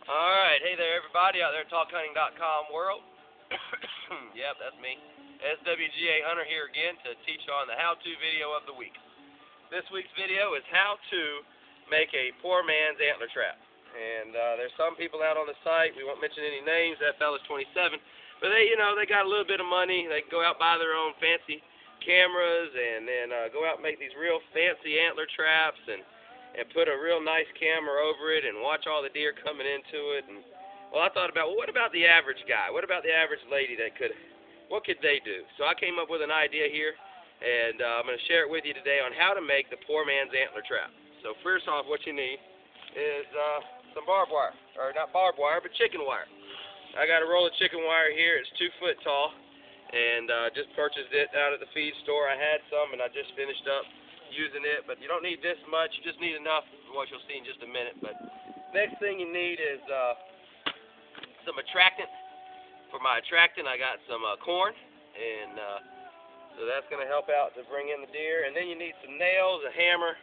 Alright, hey there everybody out there at talkhunting.com world. Yep, that's me. SWGA Hunter here again to teach you on the how-to video of the week. This week's video is how to make a poor man's antler trap. And there's some people out on the site, we won't mention any names, that fella's 27, but they got a little bit of money, they can go out and buy their own fancy cameras and then go out and make these real fancy antler traps and put a real nice camera over it and watch all the deer coming into it. And well, I thought about, well, what about the average guy? What about the average lady what could they do? So I came up with an idea here, and I'm going to share it with you today on how to make the poor man's antler trap. So first off, what you need is some barbed wire, or not barbed wire, but chicken wire. I got a roll of chicken wire here. It's 2 foot tall, and just purchased it out at the feed store. I had some, and I just finished up using it, but you don't need this much. You just need enough for what you'll see in just a minute. But next thing you need is some attractant. For my attractant, I got some corn, and so that's going to help out to bring in the deer. And then you need some nails, a hammer,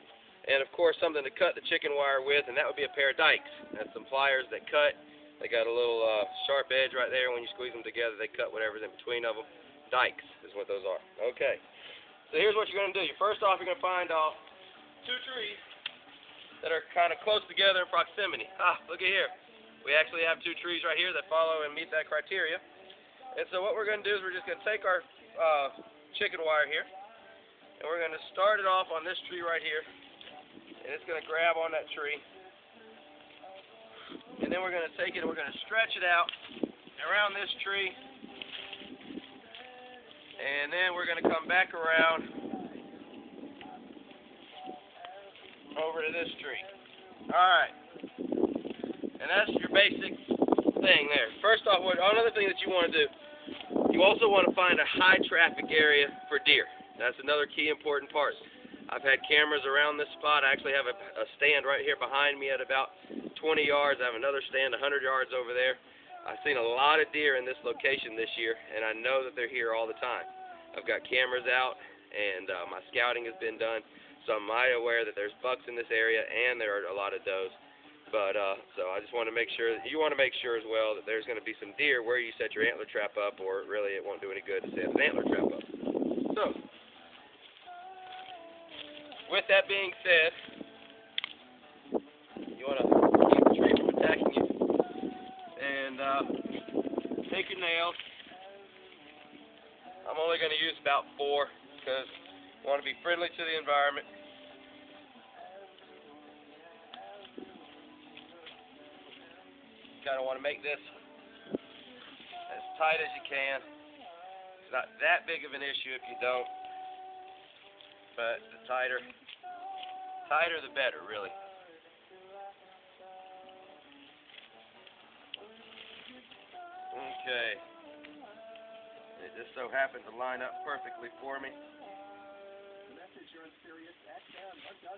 and of course something to cut the chicken wire with, and that would be a pair of dikes. That's some pliers that cut. They got a little sharp edge right there. When you squeeze them together, they cut whatever's in between of them. Dikes is what those are. Okay. So here's what you're going to do. First off, you're going to find 2 trees that are kind of close together in proximity. Look at here. We actually have 2 trees right here that follow and meet that criteria. And so what we're going to do is we're just going to take our chicken wire here, and we're going to start it off on this tree right here, and it's going to grab on that tree. And then we're going to take it and we're going to stretch it out around this tree. And then we're going to come back around over to this tree. Alright. And that's your basic thing there. First off, another thing that you want to do, you also want to find a high traffic area for deer. That's another key important part. I've had cameras around this spot. I actually have a stand right here behind me at about 20 yards. I have another stand 100 yards over there. I've seen a lot of deer in this location this year, and I know that they're here all the time. I've got cameras out, and my scouting has been done, so I'm mighty aware that there's bucks in this area, and there are a lot of does. But so I just want to make sure that you want to make sure as well that there's going to be some deer where you set your antler trap up, or really it won't do any good to set an antler trap up. So, with that being said, you want to keep the tree from attacking you, and take your nails. I'm only going to use about 4 because I want to be friendly to the environment. Kind of want to make this as tight as you can. It's not that big of an issue if you don't, but the tighter the better, really. Okay. It just so happened to line up perfectly for me.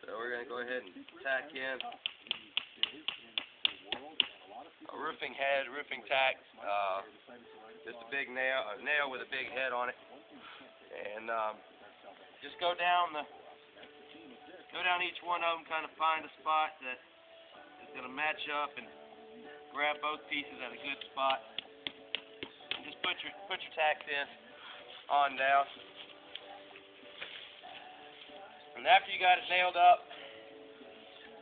So we're going to go ahead and tack in a roofing head, roofing tack, just a big nail with a big head on it, and just go down each one of them, kind of find a spot that is going to match up and grab both pieces at a good spot. Just put your tacks in on down. And after you got it nailed up,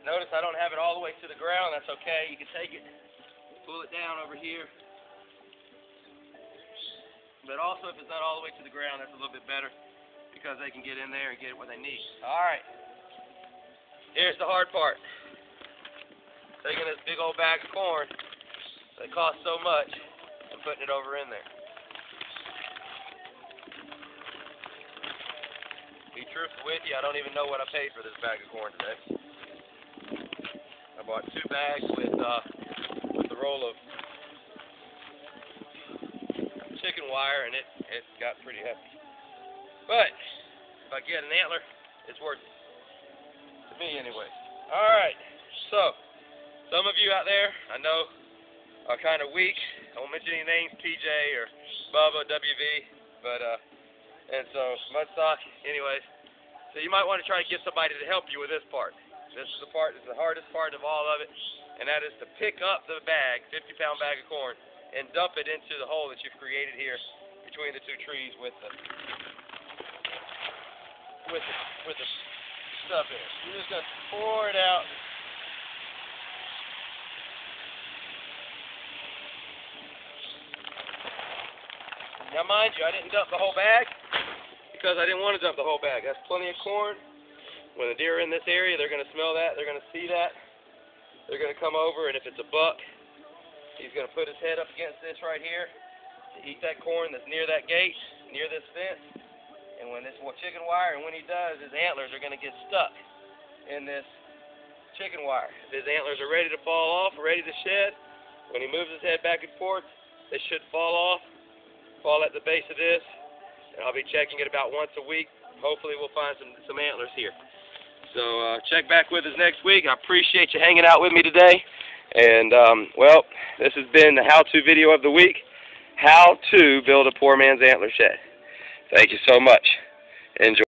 notice I don't have it all the way to the ground. That's okay. You can take it, pull it down over here. But also if it's not all the way to the ground, that's a little bit better because they can get in there and get what they need. Alright. Here's the hard part. Taking this big old bag of corn that costs so much, and putting it over in there. Be truthful with you, I don't even know what I paid for this bag of corn today. I bought 2 bags with the roll of chicken wire, and it got pretty heavy. But if I get an antler, it's worth it. To me, anyway. Alright, so some of you out there, I know, are kind of weak. I won't mention any names, TJ or Bubba, WV, but and so Mudstock, anyways. So you might want to try to get somebody to help you with this part. This is the part that's the hardest part of all of it. and that is to pick up the bag, 50-pound bag of corn, and dump it into the hole that you've created here between the two trees with the stuff in it. You're just gonna pour it out. Now, mind you, I didn't dump the whole bag because I didn't want to dump the whole bag. That's plenty of corn. When the deer are in this area, they're going to smell that. They're going to see that. They're going to come over, and if it's a buck, he's going to put his head up against this right here to eat that corn that's near that gate, near this fence. And when this chicken wire, and when he does, his antlers are going to get stuck in this chicken wire. If his antlers are ready to fall off, ready to shed, when he moves his head back and forth, they should fall off. Fall at the base of this, and I'll be checking it about once a week. Hopefully we'll find some antlers here. So check back with us next week. I appreciate you hanging out with me today. And, well, this has been the how-to video of the week, how to build a poor man's antler shed. Thank you so much. Enjoy.